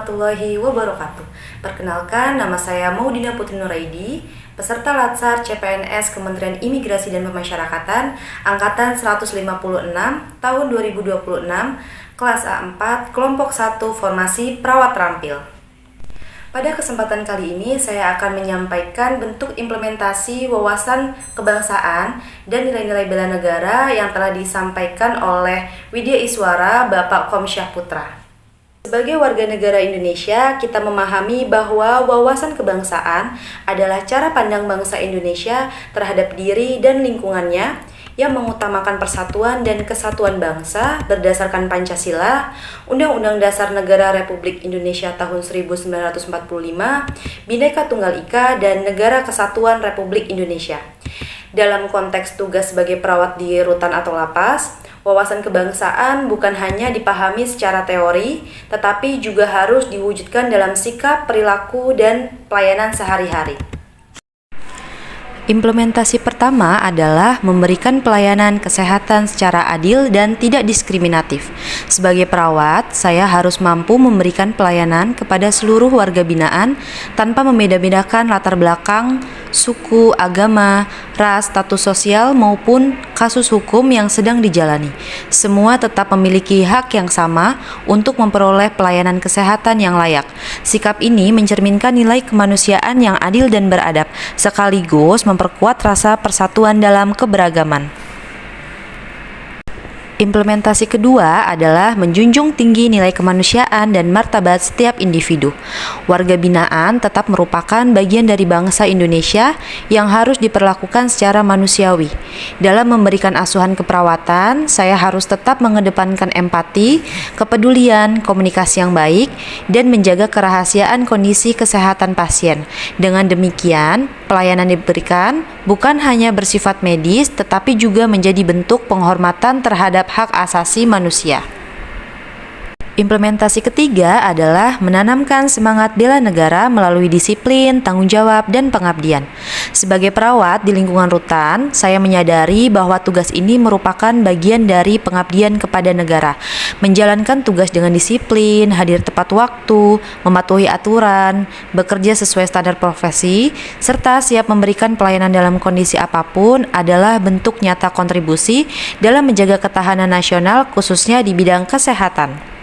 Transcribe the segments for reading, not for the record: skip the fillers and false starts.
warahmatullahi wabarakatuh. Perkenalkan, nama saya Maudina Putri Nuraidi, peserta Latsar CPNS Kementerian Imigrasi dan Pemasyarakatan Angkatan 156 tahun 2026, kelas A4, kelompok 1, formasi perawat terampil. Pada kesempatan kali ini saya akan menyampaikan bentuk implementasi wawasan kebangsaan dan nilai-nilai bela negara yang telah disampaikan oleh Widya Iswara Bapak Komsyah Putra. Sebagai warga negara Indonesia, kita memahami bahwa wawasan kebangsaan adalah cara pandang bangsa Indonesia terhadap diri dan lingkungannya yang mengutamakan persatuan dan kesatuan bangsa berdasarkan Pancasila, Undang-Undang Dasar Negara Republik Indonesia tahun 1945, Bhinneka Tunggal Ika, dan Negara Kesatuan Republik Indonesia. Dalam konteks tugas sebagai perawat di rutan atau lapas, wawasan kebangsaan bukan hanya dipahami secara teori, tetapi juga harus diwujudkan dalam sikap, perilaku, dan pelayanan sehari-hari. Implementasi pertama adalah memberikan pelayanan kesehatan secara adil dan tidak diskriminatif. Sebagai perawat, saya harus mampu memberikan pelayanan kepada seluruh warga binaan tanpa membeda-bedakan latar belakang, suku, agama, ras, status sosial, maupun kasus hukum yang sedang dijalani. Semua tetap memiliki hak yang sama untuk memperoleh pelayanan kesehatan yang layak. Sikap ini mencerminkan nilai kemanusiaan yang adil dan beradab, sekaligus memperkuat rasa persatuan dalam keberagaman. Implementasi kedua adalah menjunjung tinggi nilai kemanusiaan dan martabat setiap individu. Warga binaan tetap merupakan bagian dari bangsa Indonesia yang harus diperlakukan secara manusiawi. Dalam memberikan asuhan keperawatan, saya harus tetap mengedepankan empati, kepedulian, komunikasi yang baik, dan menjaga kerahasiaan kondisi kesehatan pasien. Dengan demikian, pelayanan diberikan bukan hanya bersifat medis, tetapi juga menjadi bentuk penghormatan terhadap hak asasi manusia. Implementasi ketiga adalah menanamkan semangat bela negara melalui disiplin, tanggung jawab, dan pengabdian. Sebagai perawat di lingkungan rutan, saya menyadari bahwa tugas ini merupakan bagian dari pengabdian kepada negara. Menjalankan tugas dengan disiplin, hadir tepat waktu, mematuhi aturan, bekerja sesuai standar profesi, serta siap memberikan pelayanan dalam kondisi apapun adalah bentuk nyata kontribusi dalam menjaga ketahanan nasional khususnya di bidang kesehatan.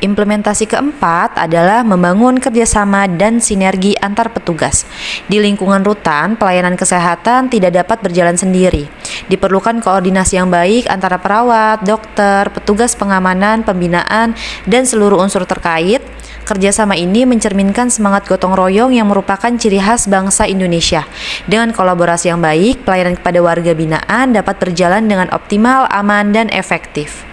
Implementasi keempat adalah membangun kerjasama dan sinergi antar petugas. Di lingkungan rutan, pelayanan kesehatan tidak dapat berjalan sendiri. Diperlukan koordinasi yang baik antara perawat, dokter, petugas pengamanan, pembinaan, dan seluruh unsur terkait. Kerjasama ini mencerminkan semangat gotong royong yang merupakan ciri khas bangsa Indonesia. Dengan kolaborasi yang baik, pelayanan kepada warga binaan dapat berjalan dengan optimal, aman, dan efektif.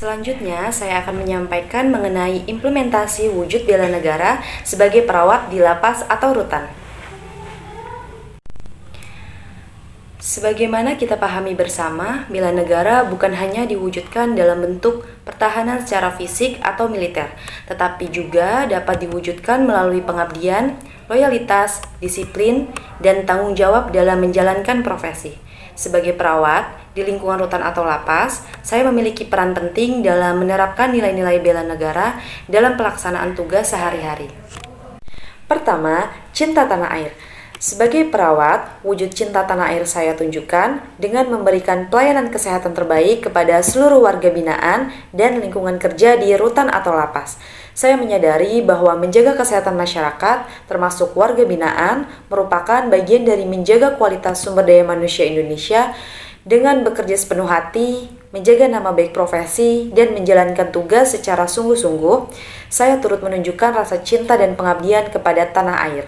Selanjutnya, saya akan menyampaikan mengenai implementasi wujud bela negara sebagai perawat di lapas atau rutan. Sebagaimana kita pahami bersama, bela negara bukan hanya diwujudkan dalam bentuk pertahanan secara fisik atau militer, tetapi juga dapat diwujudkan melalui pengabdian, loyalitas, disiplin, dan tanggung jawab dalam menjalankan profesi. Sebagai perawat di lingkungan rutan atau lapas, saya memiliki peran penting dalam menerapkan nilai-nilai bela negara dalam pelaksanaan tugas sehari-hari. Pertama, cinta tanah air. Sebagai perawat, wujud cinta tanah air saya tunjukkan dengan memberikan pelayanan kesehatan terbaik kepada seluruh warga binaan dan lingkungan kerja di rutan atau lapas. Saya menyadari bahwa menjaga kesehatan masyarakat, termasuk warga binaan, merupakan bagian dari menjaga kualitas sumber daya manusia Indonesia dengan bekerja sepenuh hati, menjaga nama baik profesi, dan menjalankan tugas secara sungguh-sungguh. Saya turut menunjukkan rasa cinta dan pengabdian kepada tanah air.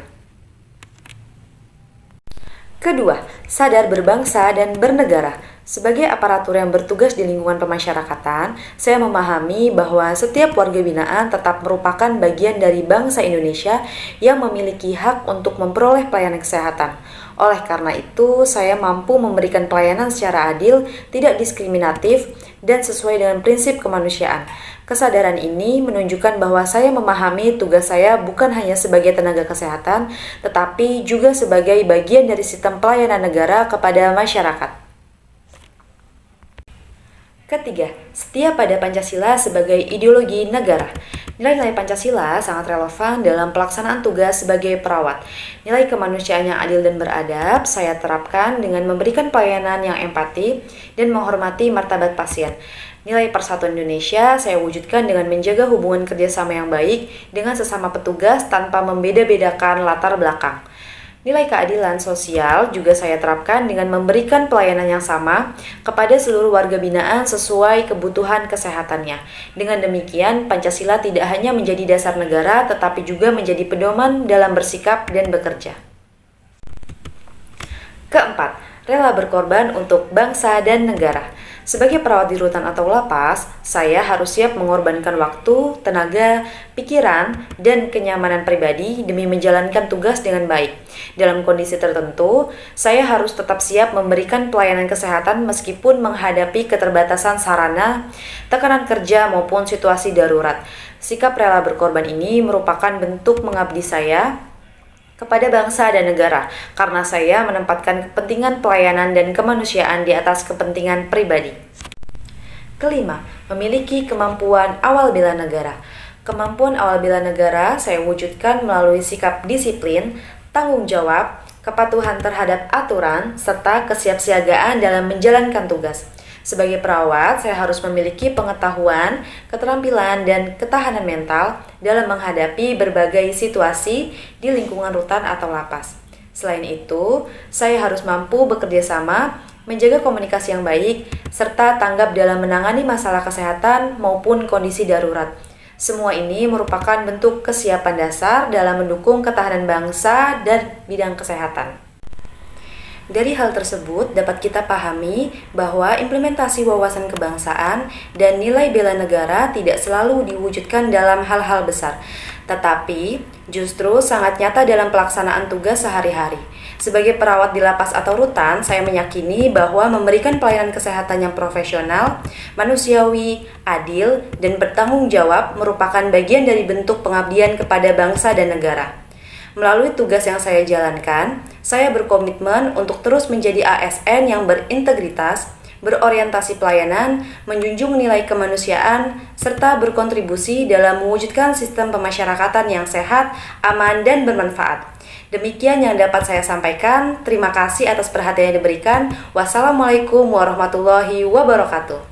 Kedua, sadar berbangsa dan bernegara. Sebagai aparatur yang bertugas di lingkungan pemasyarakatan, saya memahami bahwa setiap warga binaan tetap merupakan bagian dari bangsa Indonesia yang memiliki hak untuk memperoleh pelayanan kesehatan. Oleh karena itu, saya mampu memberikan pelayanan secara adil, tidak diskriminatif, dan sesuai dengan prinsip kemanusiaan. Kesadaran ini menunjukkan bahwa saya memahami tugas saya bukan hanya sebagai tenaga kesehatan, tetapi juga sebagai bagian dari sistem pelayanan negara kepada masyarakat. Ketiga, setia pada Pancasila sebagai ideologi negara. Nilai-nilai Pancasila sangat relevan dalam pelaksanaan tugas sebagai perawat. Nilai kemanusiaan yang adil dan beradab saya terapkan dengan memberikan pelayanan yang empati dan menghormati martabat pasien. Nilai persatuan Indonesia saya wujudkan dengan menjaga hubungan kerjasama yang baik dengan sesama petugas tanpa membeda-bedakan latar belakang. Nilai keadilan sosial juga saya terapkan dengan memberikan pelayanan yang sama kepada seluruh warga binaan sesuai kebutuhan kesehatannya. Dengan demikian, Pancasila tidak hanya menjadi dasar negara, tetapi juga menjadi pedoman dalam bersikap dan bekerja. Keempat, rela berkorban untuk bangsa dan negara. Sebagai perawat di rutan atau lapas, saya harus siap mengorbankan waktu, tenaga, pikiran, dan kenyamanan pribadi demi menjalankan tugas dengan baik. Dalam kondisi tertentu, saya harus tetap siap memberikan pelayanan kesehatan meskipun menghadapi keterbatasan sarana, tekanan kerja, maupun situasi darurat. Sikap rela berkorban ini merupakan bentuk mengabdi saya kepada bangsa dan negara, karena saya menempatkan kepentingan pelayanan dan kemanusiaan di atas kepentingan pribadi. Kelima, memiliki kemampuan awal bela negara. Kemampuan awal bela negara saya wujudkan melalui sikap disiplin, tanggung jawab, kepatuhan terhadap aturan, serta kesiapsiagaan dalam menjalankan tugas. Sebagai perawat, saya harus memiliki pengetahuan, keterampilan, dan ketahanan mental dalam menghadapi berbagai situasi di lingkungan rutan atau lapas. Selain itu, saya harus mampu bekerja sama, menjaga komunikasi yang baik, serta tanggap dalam menangani masalah kesehatan maupun kondisi darurat. Semua ini merupakan bentuk kesiapan dasar dalam mendukung ketahanan bangsa dan bidang kesehatan. Dari hal tersebut dapat kita pahami bahwa implementasi wawasan kebangsaan dan nilai bela negara tidak selalu diwujudkan dalam hal-hal besar, tetapi justru sangat nyata dalam pelaksanaan tugas sehari-hari. Sebagai perawat di lapas atau rutan, saya meyakini bahwa memberikan pelayanan kesehatan yang profesional, manusiawi, adil, dan bertanggung jawab merupakan bagian dari bentuk pengabdian kepada bangsa dan negara. Melalui tugas yang saya jalankan, saya berkomitmen untuk terus menjadi ASN yang berintegritas, berorientasi pelayanan, menjunjung nilai kemanusiaan, serta berkontribusi dalam mewujudkan sistem pemasyarakatan yang sehat, aman, dan bermanfaat. Demikian yang dapat saya sampaikan. Terima kasih atas perhatian yang diberikan. Wassalamualaikum warahmatullahi wabarakatuh.